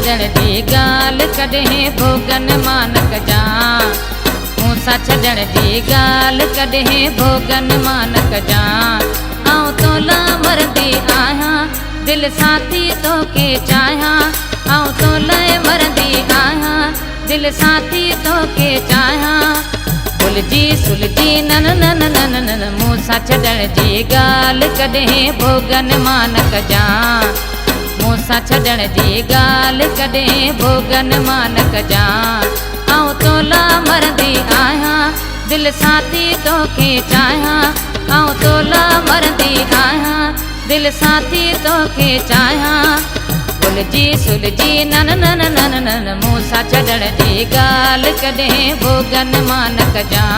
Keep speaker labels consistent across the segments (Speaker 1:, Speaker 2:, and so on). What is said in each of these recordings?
Speaker 1: छॾण जी ॻाल्हि कॾहिं भोगन मां न कजां। मूंसां छॾण जी ॻाल्हि कॾहिं भोगन मां न कजां। आऊं तोला मरदी आहियां दिलि सां थी तोखे चाहियां। आऊं तोला मरदी आहियां दिलि सां थी तोखे चाहियां। भुलिजी सुलिजी नन नन नन नन मूंसां छॾण जी ॻाल्हि कॾहिं भोगन मां न कजां। मूंसां छॾण जी ॻाल्हि कॾहिं भोगन मां न कजां। आऊं तोला मरदी आहियां दिलि सां थी तोखे चाहियां। आऊं तोला मरदी आहियां दिलि सां थी तोखे चाहियां। भुलिजी सुलिजी नन नन नन नन मूंसां छॾण जी ॻाल्हि कॾहिं भोगन मां न कजां।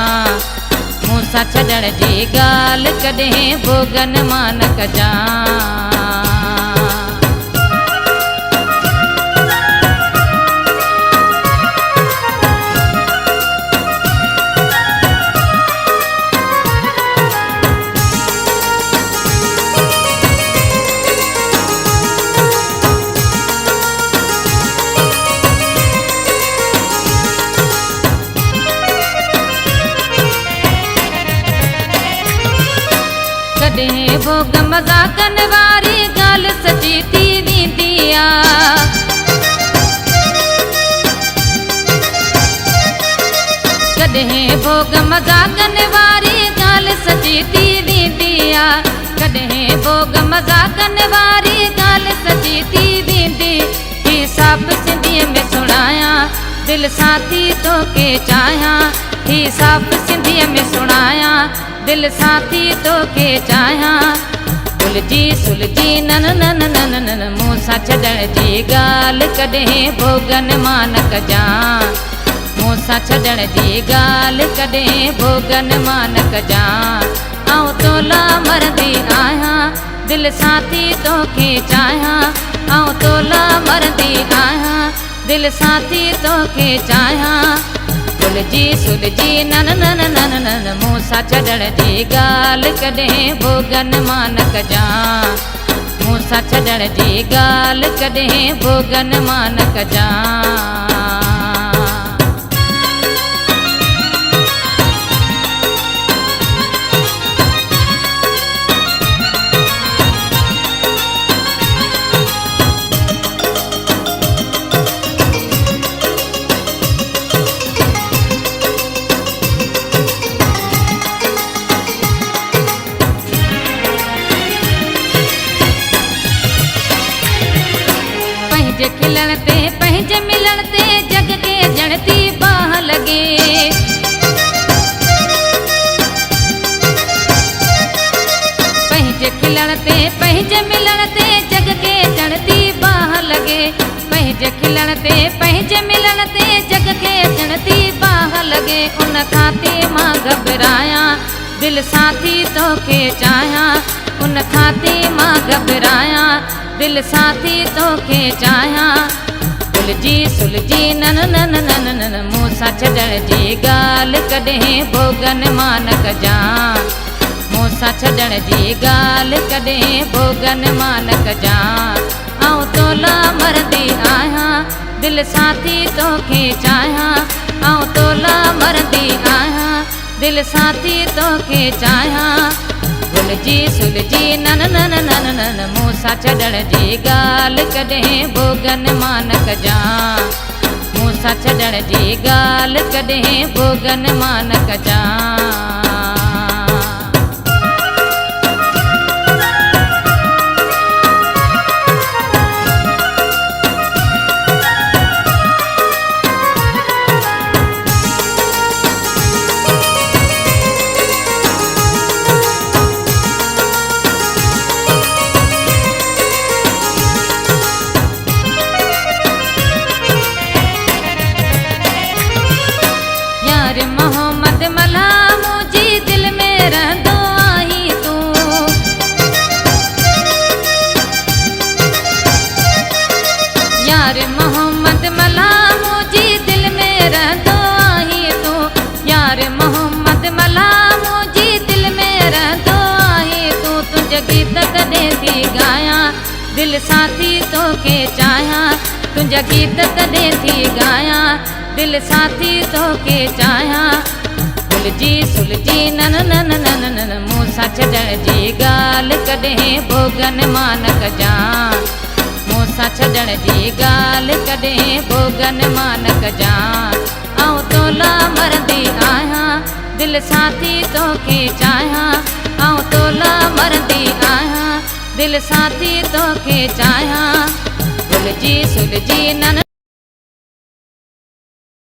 Speaker 1: मूंसां छॾण जी ॻाल्हि कॾहिं भोगन मां न कजां। कॾहिं भोग मज़ाकनि वारी ॻाल्हि सची थी वेंदी आहे। कॾहिं भोग मज़ाकनि वारी ॻाल्हि सची थी वेंदी आहे। कॾहिं भोग मज़ाकनि वारी ॻाल्हि सची थी वेंदी। ही साफ़ सिंधीअ में सुणायां दिलि सां थी तोखे चाहियां। ही साफ़ सिंधीअ में सुणायां दिलि सां थी तोखे चाहियां। भुलिजी सुलिजी नन नन नन नन मूंसां छॾण जी ॻाल्हि कॾहिं भोगन मां न कजां। मूंसां छॾण जी ॻाल्हि कॾहिं भोगन मां न कजां। आऊं तोला मरदी आहियां दिलि सां थी तोखे चाहियां। आऊं तोला मरदी आहियां दिलि सां थी तोखे चाहियां। भुलिजी सुलिजी नन नन नन नन मूंसां छॾण जी ॻाल्हि कॾहिं भोगन मां न कजां। मूंसां छॾण जी ॻाल्हि कॾहिं भोगन मां न कजां। पंहिंजे खिलण ते पंहिंजे मिलण ते जग के जणती बाह लगे। पंहिंजे खिलण ते पंहिंजे मिलण ते जग के जणती बाह लगे। पंहिंजे खिलण ते पंहिंजे मिलण ते जग के जणती बाह लगे। उन खाते मां घबरायां दिलि सां थी तोखे चाहियां। उन खाते मां घबरायां दिलि सां थी तोखे चाहियां। भुलिजी सुलिजी नन नन नन नन मूंसां छॾण जी ॻाल्हि कॾहिं भोगन मां न कजां। मूंसां छॾण जी ॻाल्हि कॾहिं भोगन मां न कजां। आऊं तोला मरदी आहियां दिलि सां थी तोखे चाहियां। आऊं तोला मरदी आहियां दिलि सां थी तोखे चाहियां। भुलिजी सुलिजी नन नन नन नन मूंसां छॾण जी ॻाल्हि कॾहिं भोगन मां न कजां। मूंसां छॾण जी ॻाल्हि कॾहिं भोगन मां न कजां। मोहम्मद मला मुझी दिल में रहंदो आई तूं। यार मोहम्मद मला मुझी दिल में रहंदो आई तूं। यार मोहम्मद मला मुझी दिल में रहंदो आई तूं। तुझे गीत कॾहिं थी गायां दिलि सां थी तोखे चाहियां। तुंहिंजा गीत तॾहिं थी ॻायां दिलि साथी तोखे चाहियां भुलिजी सुलिजी नन नन नन नन मूंसां छॾण जी ॻाल्हि कॾहिं भोगन मां न कजां मूंसां छॾण जी ॻाल्हि कॾहिं भोगन मां न कजां आऊं तोला मरंदी आहियां दिलि साथी तोखे चाहियां आऊं तोला मरंदी आहियां दिलि साथी तोखे चाहियां भुलिजी सुलिजी नन